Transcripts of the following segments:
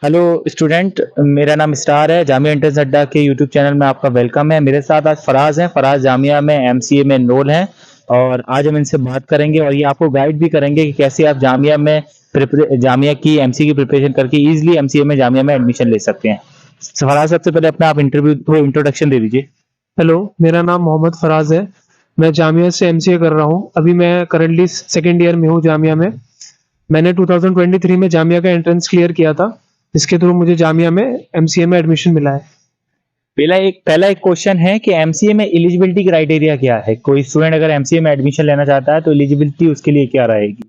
Hello student, मेरा नाम star है। जामिया एंट्रेंस अड्डा के यूट्यूब चैनल में आपका वेलकम है। मेरे साथ आज फराज हैं। फराज जामिया में एमसीए में एनरोल हैं और आज हम इनसे बात करेंगे और ये आपको गाइड भी करेंगे कि कैसे आप जामिया की एमसीए की प्रिपरेशन करके इजीली एमसीए में जामिया में एडमिशन ले सकते हैं। फराज, सबसे पहले अपना आप इंट्रोडक्शन दे दीजिए। हेलो, मेरा नाम मोहम्मद फराज है। मैं जामिया से एमसीए कर रहा हूँ। अभी मैं करंटली सेकेंड ईयर में हूँ जामिया में। मैंने 2023 में जामिया का एंट्रेंस क्लियर किया था, जिसके थ्रू मुझे जामिया में एमसीए में एडमिशन मिला है। पहला एक क्वेश्चन है कि एमसीए में एलिजिबिलिटी क्राइटेरिया क्या है। कोई स्टूडेंट अगर एमसीए में एडमिशन लेना चाहता है तो एलिजिबिलिटी उसके लिए क्या रहेगी?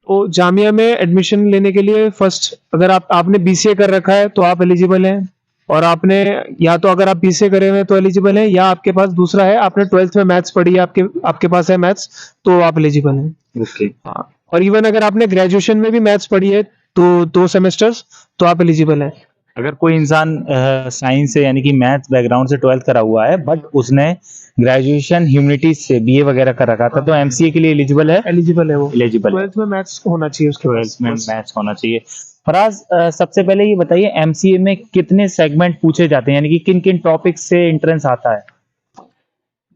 तो जामिया में एडमिशन लेने के लिए फर्स्ट, अगर आपने बीसीए कर रखा है तो आप एलिजिबल हैं। और आपने, या तो अगर आप बीसीए करे हुए हैं तो एलिजिबल हैं, या आपके पास दूसरा है, आपने 12th में मैथ्स पढ़ी है, आपके पास है मैथ्स, तो आप एलिजिबल हैं। ओके। हाँ, और इवन अगर आपने ग्रेजुएशन में भी मैथ्स पढ़ी है तो 2 सेमेस्टर्स, तो आप एलिजिबल हैं। अगर कोई इंसान साइंस से यानी कि मैथ्स बैकग्राउंड से 12th करा हुआ है बट उसने ग्रेजुएशन ह्यूमैनिटीज से बीए वगैरह कर रखा था तो एमसीए के लिए एलिजिबल है? एलिजिबल है वो। एलिजिबल है। 12th में मैथ्स होना चाहिए उसके पास। 12th में मैथ्स होना चाहिए। फराज, सबसे पहले ये बताइए एमसीए में कितने सेगमेंट पूछे जाते हैं, यानी कि किन किन टॉपिक से एंट्रेंस आता है?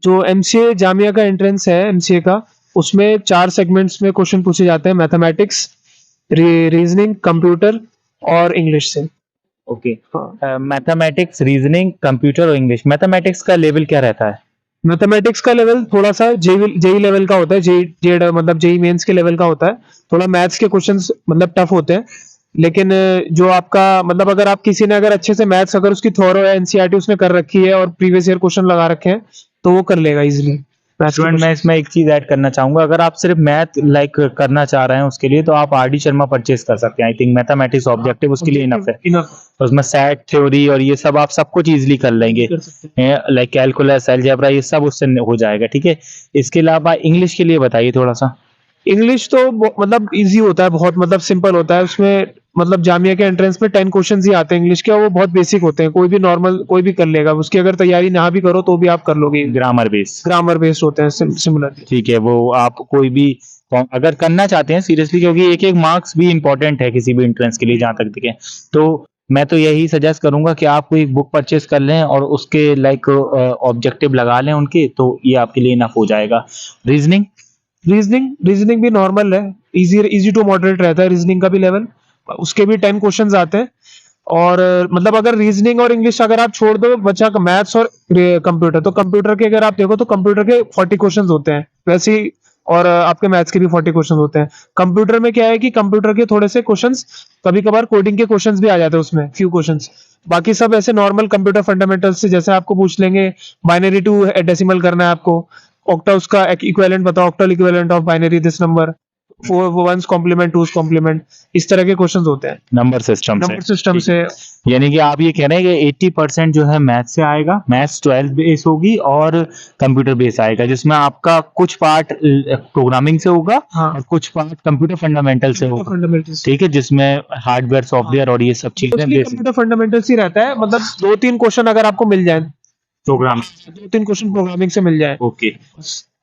जो एमसीए जामिया का एंट्रेंस है एमसीए का, उसमें 4 सेगमेंट्स में क्वेश्चन पूछे जाते हैं: मैथमेटिक्स, रीजनिंग, कंप्यूटर और इंग्लिश से। ओके। हाँ, मैथमेटिक्स, रीजनिंग, कंप्यूटर और इंग्लिश। मैथमेटिक्स का लेवल क्या रहता है? मैथमेटिक्स का लेवल थोड़ा सा जेई लेवल का होता है। जेई मतलब जेई मेंस के लेवल का होता है। थोड़ा मैथ्स के क्वेश्चंस मतलब टफ होते हैं, लेकिन जो आपका मतलब, अगर आप किसी ने अगर अच्छे से मैथ्स, अगर उसकी थोरो है, एनसीईआरटी उसने कर रखी है और प्रीवियस ईयर क्वेश्चन लगा रखे हैं, तो वो कर लेगा इजीली। स्टूडेंट, मैं इसमें एक चीज ऐड करना चाहूंगा। अगर आप सिर्फ मैथ करना चाह रहे हैं उसके लिए तो आप आरडी शर्मा परचेज कर सकते हैं। आई थिंक मैथमेटिक्स ऑब्जेक्टिव उसके लिए इनफ है। उसमें सेट थ्योरी और ये सब आप सब कुछ इजीली कर लेंगे। लाइक कैलकुलस, अलजेब्रा, ये सब उससे हो जाएगा। ठीक है। इसके अलावा इंग्लिश के लिए बताइए थोड़ा सा। इंग्लिश तो मतलब इजी होता है, बहुत मतलब सिंपल होता है। उसमें मतलब जामिया के एंट्रेंस में 10 क्वेश्चंस ही आते हैं इंग्लिश के, और वो बहुत बेसिक होते हैं। कोई भी नॉर्मल कोई भी कर लेगा, उसकी अगर तैयारी ना भी करो तो भी आप कर लोगे। ग्रामर बेस्ड होते हैं सिमिलर। ठीक है। वो आप कोई भी अगर करना चाहते हैं सीरियसली, क्योंकि एक एक मार्क्स भी इंपॉर्टेंट है किसी भी एंट्रेंस के लिए जहां तक दिखे, तो मैं तो यही सजेस्ट करूंगा कि आप कोई बुक परचेस कर लें और उसके ऑब्जेक्टिव लगा लें उनके, तो ये आपके लिए इनफ हो जाएगा। रीजनिंग रीजनिंग भी नॉर्मल है, इजी टू मॉडरेट रहता है रीजनिंग का भी लेवल। उसके भी 10 क्वेश्चंस आते हैं। और मतलब अगर रीजनिंग और इंग्लिश अगर आप छोड़ दो, बचा मैथ्स और कंप्यूटर, तो कंप्यूटर के अगर आप देखो तो कंप्यूटर के 40 क्वेश्चंस होते हैं वैसे ही। और आपके मैथ्स के भी 40 क्वेश्चंस होते हैं। कंप्यूटर में क्या है कि कंप्यूटर के थोड़े से क्वेश्चंस, कभी कभार कोडिंग के क्वेश्चंस भी आ जाते हैं उसमें, फ्यू क्वेश्चंस। बाकी सब ऐसे नॉर्मल कंप्यूटर फंडामेंटल्स से, जैसे आपको पूछ लेंगे बाइनरी टू डेसिमल करना है आपको, ऑक्टा उसका इक्विवेलेंट बताओ, octal equivalent of binary this number, one's complement, two's complement, इस तरह के क्वेश्चंस होते हैं नंबर सिस्टम से। यानी कि आप ये कह रहे हैं कि 80% जो है मैथ से आएगा, मैथ्स 12 बेस होगी और कंप्यूटर बेस आएगा, जिसमें आपका कुछ पार्ट प्रोग्रामिंग से होगा। हाँ, और कुछ पार्ट कंप्यूटर फंडामेंटल से होगा। फंडामेंटल्स। ठीक है, जिसमें हार्डवेयर, सॉफ्टवेयर और ये सब चीजें कंप्यूटर फंडामेंटल्स ही रहता है। मतलब 2-3 क्वेश्चन अगर आपको मिल जाए, प्रोग्राम 2-3 क्वेश्चन प्रोग्रामिंग से मिल जाए। ओके।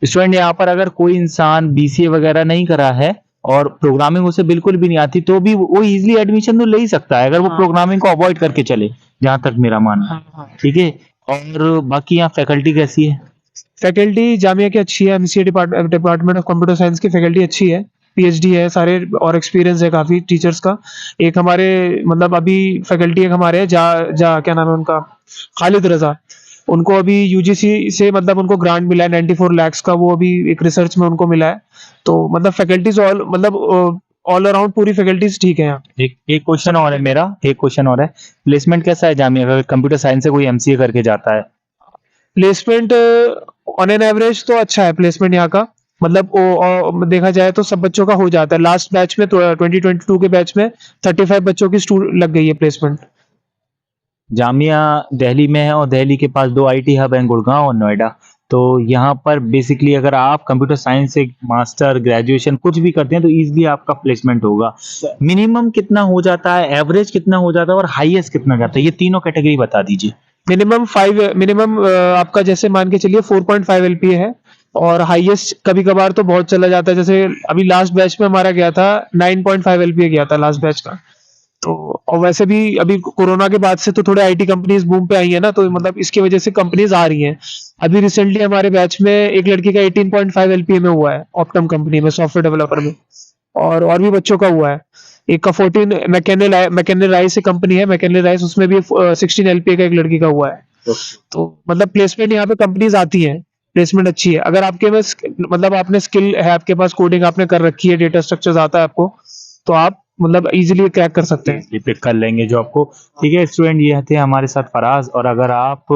स्टूडेंट, यहाँ पर अगर कोई इंसान बीसीए वगैरह नहीं करा है और प्रोग्रामिंग उसे बिल्कुल भी नहीं आती तो भी वो इजीली एडमिशन तो ले ही सकता है, अगर वो प्रोग्रामिंग को अवॉइड करके चले, जहां तक मेरा मानना है। ठीक है। और बाकी यहाँ फैकल्टी कैसी है? फैकल्टी जामिया की अच्छी है। MCA department of computer science की फैकल्टी अच्छी है, पीएचडी है सारे, और एक्सपीरियंस है काफी टीचर्स का। एक हमारे मतलब अभी फैकल्टी एक हमारे है, क्या नाम है उनका, खालिद रजा। उनको अभी यूजीसी से मतलब उनको ग्रांट मिला है 94 लाख का, वो अभी एक रिसर्च में उनको मिला है। तो मतलब फैकल्टीज ऑल अराउंड पूरी फैकल्टीज ठीक है यहाँ। एक क्वेश्चन और है मेरा, एक क्वेश्चन और है। प्लेसमेंट कैसा है जामिया का, कंप्यूटर साइंस से कोई एमसीए करके जाता है? प्लेसमेंट ऑन एन एवरेज तो अच्छा है प्लेसमेंट यहाँ का। मतलब देखा जाए तो सब बच्चों का हो जाता है। लास्ट बैच में तो 2022 के बैच में 35 बच्चों की लग गई है प्लेसमेंट। जामिया दिल्ली में है और दिल्ली के पास 2 आईटी हब हैं, गुड़गांव और नोएडा। तो यहाँ पर बेसिकली अगर आप कंप्यूटर साइंस से मास्टर, ग्रेजुएशन कुछ भी करते हैं तो इजीली आपका प्लेसमेंट होगा। मिनिमम कितना हो जाता है, एवरेज कितना हो जाता है और हाईएस्ट कितना जाता है, ये तीनों कैटेगरी बता दीजिए। मिनिमम आपका जैसे मान के चलिए 4.5 एलपीए है, और हाईएस्ट कभी कभार तो बहुत चला जाता है। जैसे अभी लास्ट बैच में हमारा गया था 9.5 एलपीए गया था लास्ट बैच का। तो और वैसे भी अभी कोरोना के बाद से तो थोड़े आईटी कंपनीज बूम पे आई है ना, तो मतलब इसकी वजह से कंपनीज आ रही हैं। अभी रिसेंटली हमारे बैच में एक लड़की का 18.5 एलपीए में हुआ है, ऑप्टम कंपनी में सॉफ्टवेयर डेवलपर में, और भी बच्चों का हुआ है। एक का 14 मैकेनिकल राइस एक कंपनी है, मैकेनिकल राइस, उसमें भी 16 एलपीए का एक लड़की का हुआ है। तो मतलब प्लेसमेंट यहाँ पे कंपनीज आती हैं, प्लेसमेंट अच्छी है। अगर आपके पास मतलब आपने स्किल है, आपके पास कोडिंग आपने कर रखी है, डेटा स्ट्रक्चर्स आता है आपको, तो आप मतलब इजीली क्रैक कर सकते हैं। ये पिक कर लेंगे जो आपको। ठीक है स्टूडेंट, ये थे हमारे साथ फराज। और अगर आप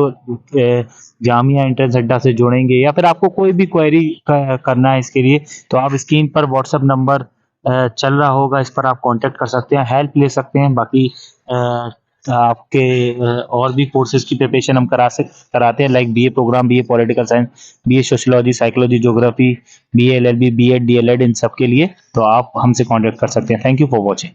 जामिया एंट्रेंस अड्डा से जुड़ेंगे या फिर आपको कोई भी क्वेरी करना है इसके लिए, तो आप स्क्रीन पर व्हाट्सएप नंबर चल रहा होगा, इस पर आप कांटेक्ट कर सकते हैं, हेल्प ले सकते हैं। बाकी आपके और भी कोर्सेज की प्रिपरेशन हम कराते हैं, like BA program, BA political science, BA sociology, psychology, geography, BA LLB, BEd, DElEd, इन सब के लिए तो आप हमसे कांटेक्ट कर सकते हैं। Thank you for watching.